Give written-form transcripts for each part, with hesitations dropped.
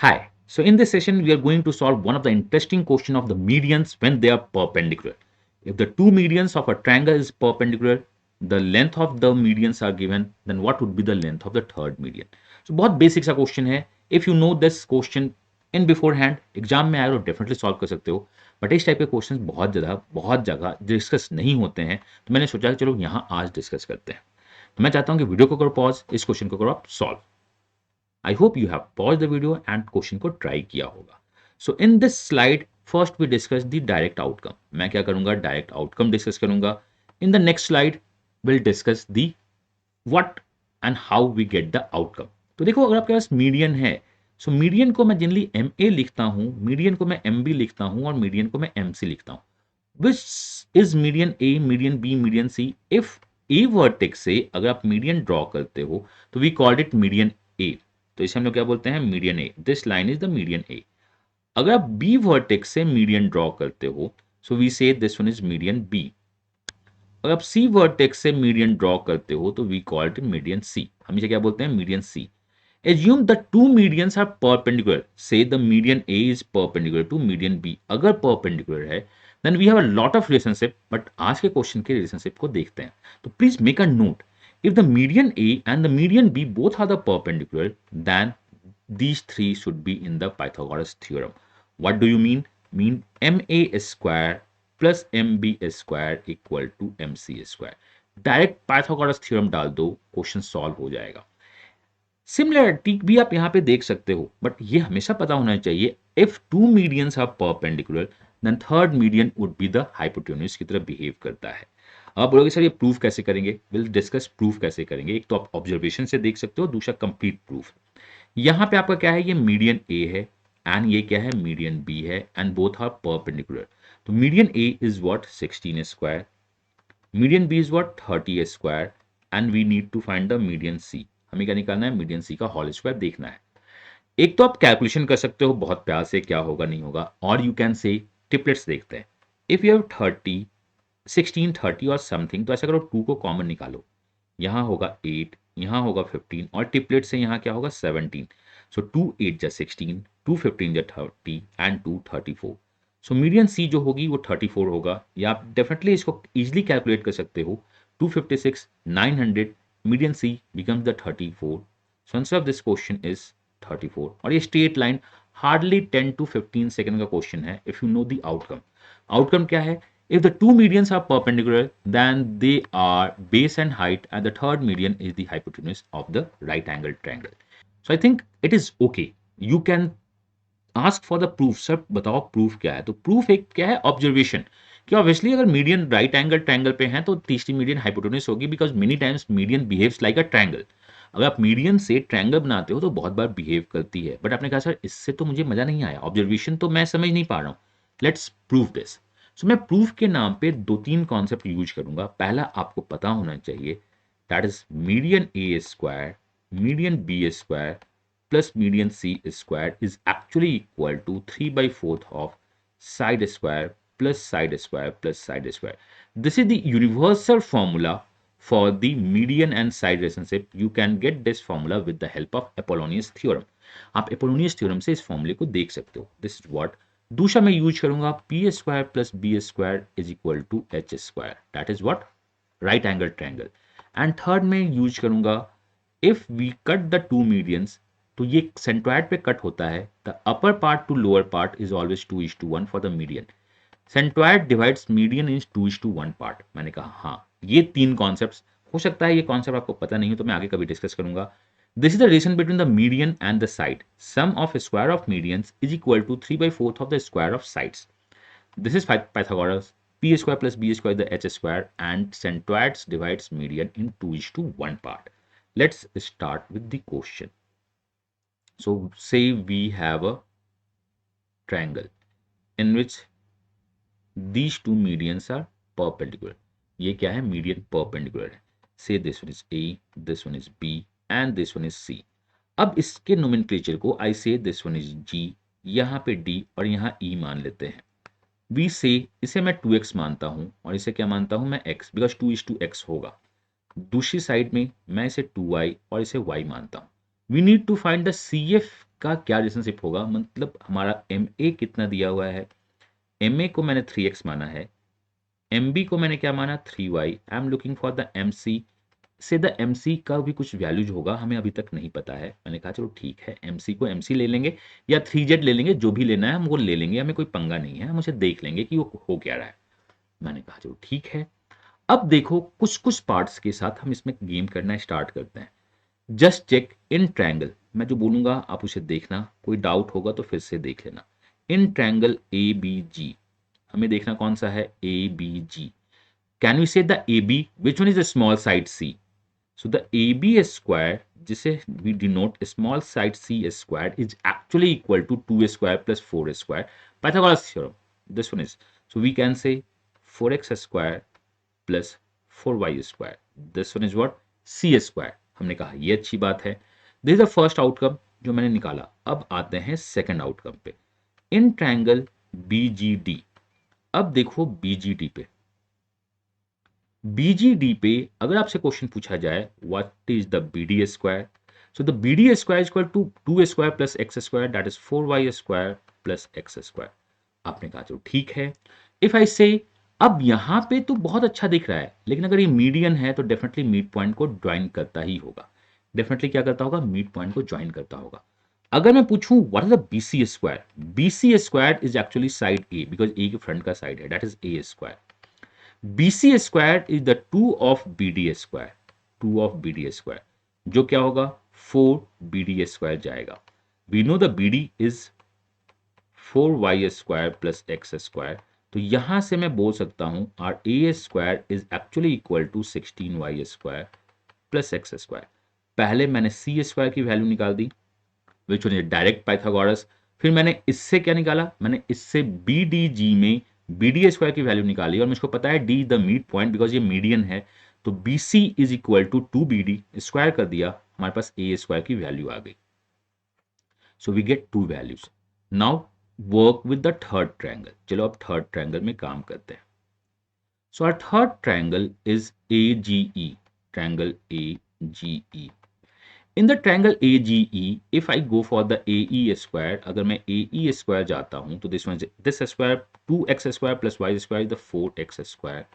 Hi. So in this session, we are going to solve one of the interesting question of the medians when they are perpendicular. If the two medians of a triangle is perpendicular, the length of the medians are given, then what would be the length of the third median? So बहुत basic सा question है. If you know this question in beforehand, exam में आए तो definitely solve कर सकते हो. But इस टाइप के क्वेश्चंस बहुत जगह डिस्कस नहीं होते हैं, तो मैंने सोचा कि चलो यहाँ आज डिस्कस करते हैं. तो मैं चाहता हूँ कि वीडियो को करो पॉज, इस क्वेश्चन को करो आप solve. I hope you have paused the video and question को ट्राई किया होगा. So in this slide, first we discuss the direct outcome. मैं क्या करूंगा, डायरेक्ट आउटकम डिस्कस करूंगा. In the next slide, we'll discuss the what and how we get the outcome. तो देखो, अगर आपके पास मीडियन है, सो मीडियन को मैं जनरली एम ए लिखता हूं, मीडियन को मैं एम बी लिखता हूं और मीडियन को मैं एम सी लिखता हूं. Which is median A, median B, median C? If A vertex से अगर आप मीडियन ड्रॉ करते हो तो we called it median A. तो इसे हम लोग क्या बोलते हैं, median A. This line is the median A. अगर आप बी वर्टेक्स से मीडियन ड्रॉ करते हो, so we say this one is median B. अगर आप सी वर्टेक्स से मीडियन ड्रॉ करते हो तो we call it median C. हम इसे क्या बोलते हैं, median C. Assume the two medians are perpendicular. Say the median A is perpendicular to median B. अगर परपेंडिकुलर है then we have a lot of relationship. But आज के question के रिलेशनशिप को देखते हैं. तो please make a note. If the median A and the median B both are the perpendicular, then these three should be in the Pythagoras theorem. What do you mean? Mean MA square plus MB square equal to MC square. Direct Pythagoras theorem डाल दो, question solve हो जाएगा. Similarity भी आप यहाँ पे देख सकते हो, बट ये हमेशा पता होना चाहिए. If two medians are perpendicular then third median would be the hypotenuse की तरह बिहेव करता है. आप बोलोगे सर ये प्रूफ कैसे करेंगे? विल डिस्कस प्रूफ कैसे करेंगे. एक तो आप ऑब्जर्वेशन से देख सकते हो, दूसरा कंप्लीट प्रूफ. यहाँ पे आपका क्या है, ये मीडियन ए है एंड ये क्या है, मीडियन बी है एंड बोथ आर परपेंडिकुलर. तो median A is what, 16 square. Median B is what, 30 square. And we need to find the median C. हमें क्या निकालना है, मीडियन सी का होल स्क्वायर देखना है. एक तो आप कैलकुलेशन कर सकते हो बहुत प्यार से, क्या होगा नहीं होगा, और यू कैन से ट्रिपलेट्स देखते हैं. इफ यू हैव 30, 16, 30 और समथिंग, तो ऐसा करो 2 को कॉमन निकालो. यहाँ होगा 8, यहाँ होगा 15 और ट्रिपलेट से यहाँ क्या होगा, 17. सो 2 8 जा 16, 2 15 जा 30 एंड 2 34. सो मीडियन सी जो होगी वो 34 होगा. या आप डेफिनेटली इसको इजीली कैलकुलेट कर सकते हो. 256 900, median C becomes the 34. So answer of this question is 34. और ये straight line hardly 10 to 15 second का क्वेश्चन है. If you know the outcome. Outcome क्या है? If the two medians are perpendicular, then they are base and height, and the third median is the hypotenuse of the right angle triangle. So I think it is okay. You can ask for the proof. Sir, बताओ proof क्या है? तो proof एक क्या है, observation. कि obviously अगर median right angle triangle पे है तो तीसरी median hypotenuse होगी, because many times median behaves like a triangle. अगर आप मीडियन से ट्रायंगल बनाते हो तो बहुत बार बिहेव करती है. बट आपने कहा सर इससे तो मुझे मजा नहीं आया, ऑब्जर्वेशन तो मैं समझ नहीं पा रहा हूँ. Let's prove this. सो मैं प्रूफ के नाम पे 2-3 कॉन्सेप्ट यूज करूंगा. पहला आपको पता होना चाहिए, that is median A square, median B square plus median C square is actually equal to 3/4 of side square plus side square plus side square. This is the universal formula for the median and side relationship. You can get this formula with the help of Apollonius theorem. आप Apollonius theorem से इस फॉर्मूले को देख सकते हो. This is what. दूसरा मैं यूज करूंगा P square plus B square is equal to H square. That is what, right angle triangle. And third में यूज करूंगा, if we cut the two medians, तो ये सेंट्रॉइड पे कट होता है. The upper part to lower part is always 2:1 for the median. Centroid divides median is 2:1 part. मैंने कहा हाँ, ये 3 कॉन्सेप्ट्स. हो सकता है ये कॉन्सेप्ट आपको पता नहीं हो तो मैं आगे कभी डिस्कस करूंगा. This is the relation between the median and the side. Sum of square of medians is equal to 3/4 of the square of sides. This is Pythagoras. P square plus B square the H square and centroids divides median in 2:1 part. Let's start with the question. So say we have a triangle in which these two medians are perpendicular. ये क्या है, median perpendicular है. Say this one is A, this one is B and this one is C. अब इसके nomenclature को आई से this one is जी, यहाँ पे डी और यहाँ ई मान लेते हैं. वी से इसे मैं 2x मानता हूँ और इसे क्या मानता हूँ मैं x, बिकॉज 2:x होगा. दूसरी साइड में मैं इसे 2y और इसे y मानता हूँ. We need to find the C F का क्या रिलेशनशिप होगा, मतलब हमारा एम ए कितना दिया हुआ है, एम ए को मैंने 3x माना है, एम बी को मैंने क्या माना 3y, I am looking for the M C, say the M सी का भी कुछ वैल्यूज होगा, हमें अभी तक नहीं पता है। मैंने कहा चलो ठीक है, एम सी को एम सी ले लेंगे या 3z ले लेंगे, जो भी लेना है हम वो ले लेंगे, हमें कोई पंगा नहीं है, हम उसे देख लेंगे कि वो हो क्या रहा है। मैंने कहा चलो ठीक है। अब देखो कुछ कुछ पार्ट्स के साथ हम इसमें गेम करना स्टार्ट करते हैं। जस्ट चेक इन ट्रायंगल, मैं जो बोलूंगा आप उसे देखना, कोई डाउट होगा तो फिर से देख लेना। इन ट्रायंगल ए बी जी, हमें देखना कौन सा है, A B G. Can we say the A B which one is a small side C, so the AB square, जिसे we denote small side c square, is actually equal to 2 square plus 4 square. Pythagoras theorem. This one is. So we can say 4x square plus 4y square. This one is what? C square. हमने कहा ये अच्छी बात है. This is the first outcome जो मैंने निकाला. अब आते हैं second outcome पे. In triangle BGD. अब देखो BGD पे. BGD पे अगर आपसे क्वेश्चन पूछा जाए what is the BD square, so the BD square is equal to 2 square plus x square, that is 4y square plus x square. आपने कहा चलो ठीक है। इफ आई से, अब यहां पे तो बहुत अच्छा दिख रहा है, लेकिन अगर ये मीडियन है तो डेफिनेटली मिड पॉइंट को ज्वाइन करता ही होगा। डेफिनेटली क्या करता होगा, मिड पॉइंट को ज्वाइन करता होगा। अगर मैं पूछूं what is the BC square, BC square is actually side A, because A के फ्रंट का साइड है, that is A square. BC squared is the 2 of BD square, 2 of BD square, जो क्या होगा 4 BD square जाएगा। We know the BD is 4y square plus x square, तो यहां से मैं बोल सकता हूं our A square is actually equal to 16y square plus x square। पहले मैंने C square की वैल्यू निकाल दी, which was डायरेक्ट पाइथागोरस। फिर मैंने इससे क्या निकाला, मैंने इससे BDG में BD स्क्वायर की वैल्यू निकाली, और मुझको पता है D the mid point, because ये मीडियन है, तो BC is equal to 2BD square कर दिया, हमारे पास A स्क्वायर की वैल्यू आ गई। So we get 2 values. Now work with the third triangle. चलो अब थर्ड ट्रायंगल में काम करते हैं। So our third triangle is AGE, triangle AGE। In the triangle AGE, if I go for the AE square, अगर मैं AE square जाता हूं तो this square 2x square plus y square is the 4x square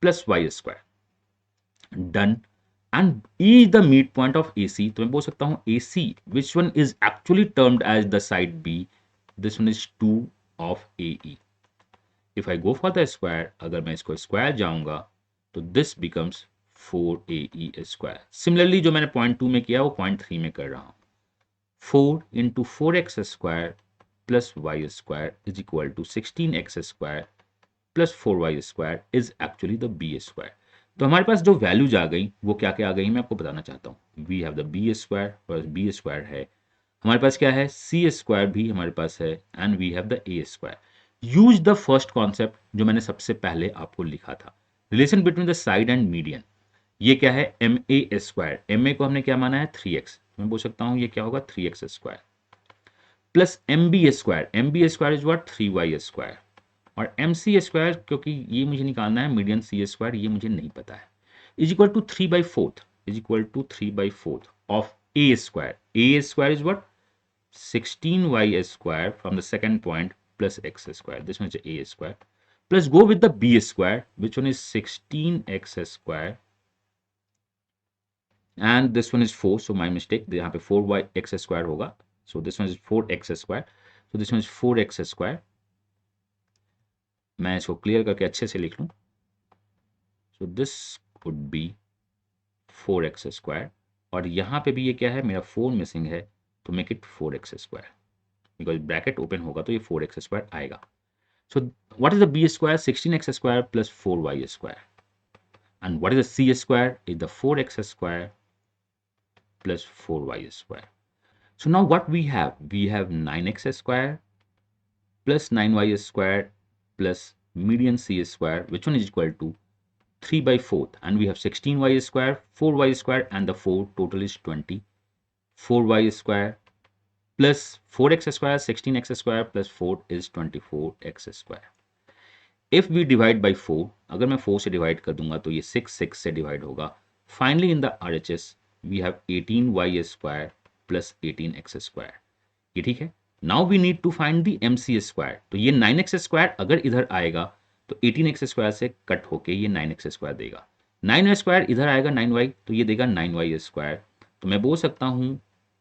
plus y square. Done. And E is the midpoint of AC. तो मैं बोल सकता हूं AC, which one is actually termed as the side B? This one is 2 of AE. If I go for the square, अगर मैं इसको square जाऊंगा तो this becomes 4AE square. Similarly जो मैंने पॉइंट 2 में किया वो पॉइंट 3 में कर रहा हूं। 4 into 4x square plus Y square is equal to 16x square plus 4y square is actually the B square. तो हमारे पास जो वैल्यूज आ गई वो क्या क्या आ गई मैं आपको बताना चाहता हूँ। We have the B square और बी स्क्वायर है, हमारे पास क्या है सी स्क्वायर भी हमारे पास है, and we have the A square. Use the first concept जो मैंने सबसे पहले आपको लिखा था, relation between the side and median. ये क्या है M A square, M A को हमने क्या माना है 3x, मैं बोल सकता हूं ये क्या होगा 3x square plus M B square is what 3y square, और एम सी स्क्वायर क्योंकि ये मुझे निकालना है मीडियन सी स्क्वायर, ये मुझे नहीं पता है, is equal to 3/4 is equal to 3/4 of A square. A square is what 16y square from the second point plus x square, this one is a square, plus go with the b square which one is 16x square and this one is 4, so my mistake, यहाँ पे 4x square होगा, so this one is 4x square, so this one is 4x square। मैं इसको clear करके अच्छे से लिख लूँ, so this would be 4x square, और यहाँ पे भी ये क्या है मेरा 4 मिसिंग है, तो make it 4x square, because bracket open होगा तो ये 4x square आएगा। so what is the b square 16x square plus 4y square, and what is the c square is the 4x square plus 4y square। So now what we have 9x square plus 9y square plus median c square, which one is equal to 3/4, and we have 16y square, 4y square, and the 4 total is 20, 4y square plus 4x square, 16x square plus 4 is 24x square। If we divide by 4, अगर मैं 4 से divide कर दूंगा तो ये 6 से divide होगा। Finally in the RHS we have 18y square plus 18x square, ये ठीक है। Now we need to find the MC square. तो ये 9x स्क्वायर अगर इधर आएगा तो 18x स्क्वायर से कट होके ये 9x स्क्वायर देगा। 9 स्क्वायर इधर आएगा 9y, तो ये देगा 9y स्क्वायर। तो मैं बोल सकता हूँ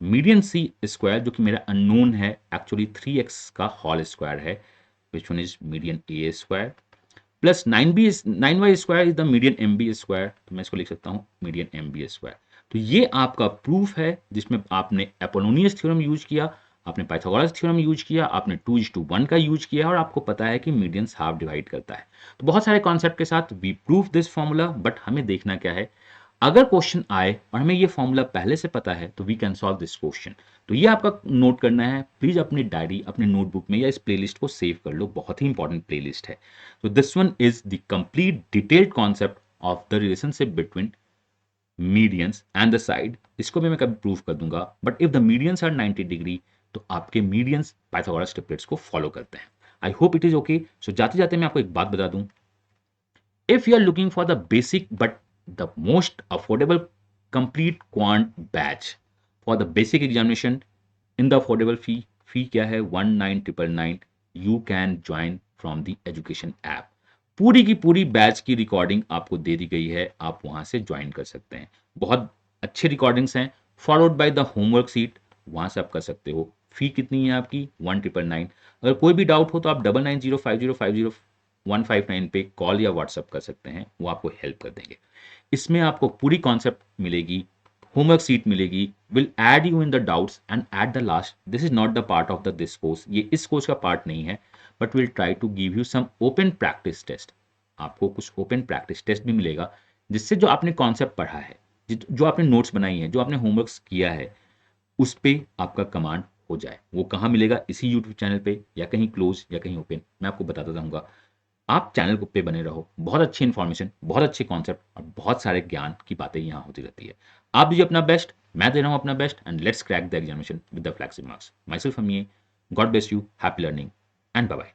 मीडियन C स्क्वायर जो कि मेरा अननोन है, एक्चुअली 3x का होल स्क्वायर है, विच one is median A square, plus 9y square is the median MB square. तो मैं इसको लिख सकता हूँ मीडियन MB स्क्वायर। तो ये आपका प्रूफ है जिसमें आपने अपोलोनियस थ्योरम यूज किया, आपने पाइथागोरस थ्योरम यूज किया, आपने 2:1 का यूज किया और आपको पता है कि मीडियंस हाफ डिवाइड करता है। तो बहुत सारे कॉन्सेप्ट के साथ we prove this formula, but हमें देखना क्या है, अगर क्वेश्चन आए और हमें ये फॉर्मूला पहले से पता है तो we can solve this question. तो ये आपका नोट करना है, प्लीज अपनी डायरी अपने नोटबुक में या इस प्लेलिस्ट को सेव कर लो, बहुत ही इंपॉर्टेंट प्लेलिस्ट है। तो this one is the complete detailed concept of the relationship between medians and the side. इसको भी मैं कभी प्रूव कर दूंगा, but if the medians are 90 degree तो आपके मीडियंस पाइथागोरस ट्रिपलेट्स को फॉलो करते हैं। I hope it is okay. So जाते जाते मैं आपको एक बात बता दूं, if you are looking for the basic but the most affordable complete quant batch for the basic examination in the affordable fee क्या है 19,999, you can join from the education app। पूरी की पूरी बैच की रिकॉर्डिंग आपको दे दी गई है, आप वहां से ज्वाइन कर सकते हैं। बहुत अच्छी रिकॉर्डिंग्स हैं, followed by the homework seat, वहां से आप कर सकते हो। फी कितनी है आपकी 1,999। अगर कोई भी डाउट हो तो आप 9905050159 पे कॉल या व्हाट्सअप कर सकते हैं, वो आपको हेल्प कर देंगे। इसमें आपको पूरी कॉन्सेप्ट मिलेगी, होमवर्क सीट मिलेगी, will aid you in the doubts and at the last, this is not the part of the this course, ये इस कोर्स का पार्ट नहीं है, but will try to give you some open practice test. आपको कुछ open practice test भी मिलेगा जिससे जो आपने कॉन्सेप्ट पढ़ा है, जो आपने नोट्स बनाई है, जो आपने होमवर्क्स किया है, उस पे आपका कमांड हो जाए। वो कहाँ मिलेगा, इसी यूट्यूब चैनल पे या कहीं क्लोज या कहीं ओपन, मैं आपको बताता रहूँगा। आप चैनल पे बने रहो, बहुत अच्छी इन्फॉर्मेशन, बहुत अच्छे कॉन्सेप्ट और बहुत सारे ज्ञान की बातें यहाँ होती रहती है। आप दीजिए अपना बेस्ट, मैं दे रहा हूँ अपना best, and let's crack the examination with the flexible marks. Myself Amiya, God bless you, happy learning and bye bye.